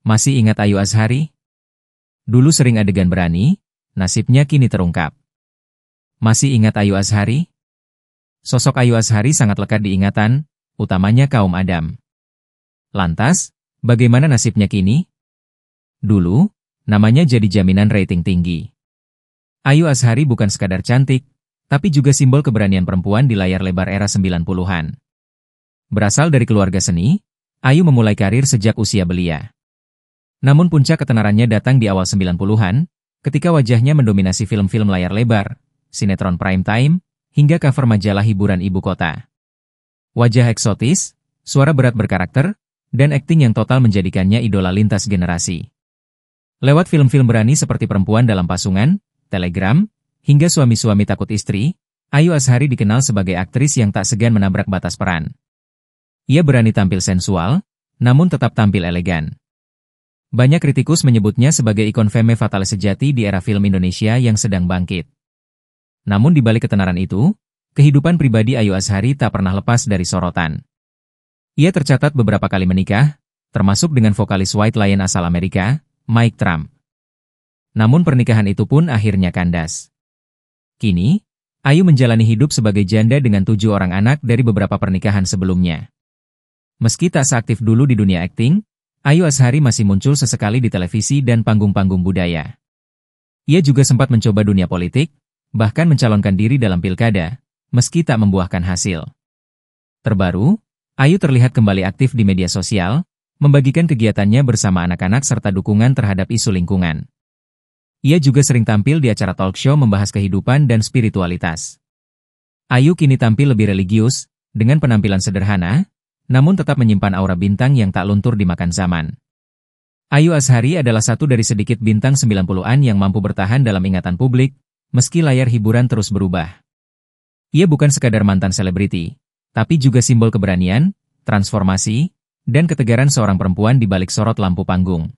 Masih ingat Ayu Azhari? Dulu sering adegan berani, nasibnya kini terungkap. Masih ingat Ayu Azhari? Sosok Ayu Azhari sangat lekat di ingatan, utamanya kaum Adam. Lantas, bagaimana nasibnya kini? Dulu, namanya jadi jaminan rating tinggi. Ayu Azhari bukan sekadar cantik, tapi juga simbol keberanian perempuan di layar lebar era 90-an. Berasal dari keluarga seni, Ayu memulai karir sejak usia belia. Namun puncak ketenarannya datang di awal 90-an, ketika wajahnya mendominasi film-film layar lebar, sinetron prime time, hingga cover majalah hiburan ibu kota. Wajah eksotis, suara berat berkarakter, dan akting yang total menjadikannya idola lintas generasi. Lewat film-film berani seperti Perempuan Dalam Pasungan, Telegram, hingga Suami-suami Takut Istri, Ayu Azhari dikenal sebagai aktris yang tak segan menabrak batas peran. Ia berani tampil sensual, namun tetap tampil elegan. Banyak kritikus menyebutnya sebagai ikon femme fatale sejati di era film Indonesia yang sedang bangkit. Namun di balik ketenaran itu, kehidupan pribadi Ayu Azhari tak pernah lepas dari sorotan. Ia tercatat beberapa kali menikah, termasuk dengan vokalis White Lion asal Amerika, Mike Trump. Namun pernikahan itu pun akhirnya kandas. Kini, Ayu menjalani hidup sebagai janda dengan 7 orang anak dari beberapa pernikahan sebelumnya. Meski tak seaktif dulu di dunia akting, Ayu Azhari masih muncul sesekali di televisi dan panggung-panggung budaya. Ia juga sempat mencoba dunia politik, bahkan mencalonkan diri dalam pilkada, meski tak membuahkan hasil. Terbaru, Ayu terlihat kembali aktif di media sosial, membagikan kegiatannya bersama anak-anak serta dukungan terhadap isu lingkungan. Ia juga sering tampil di acara talk show membahas kehidupan dan spiritualitas. Ayu kini tampil lebih religius, dengan penampilan sederhana, namun tetap menyimpan aura bintang yang tak luntur dimakan zaman. Ayu Azhari adalah satu dari sedikit bintang 90-an yang mampu bertahan dalam ingatan publik, meski layar hiburan terus berubah. Ia bukan sekadar mantan selebriti, tapi juga simbol keberanian, transformasi, dan ketegaran seorang perempuan di balik sorot lampu panggung.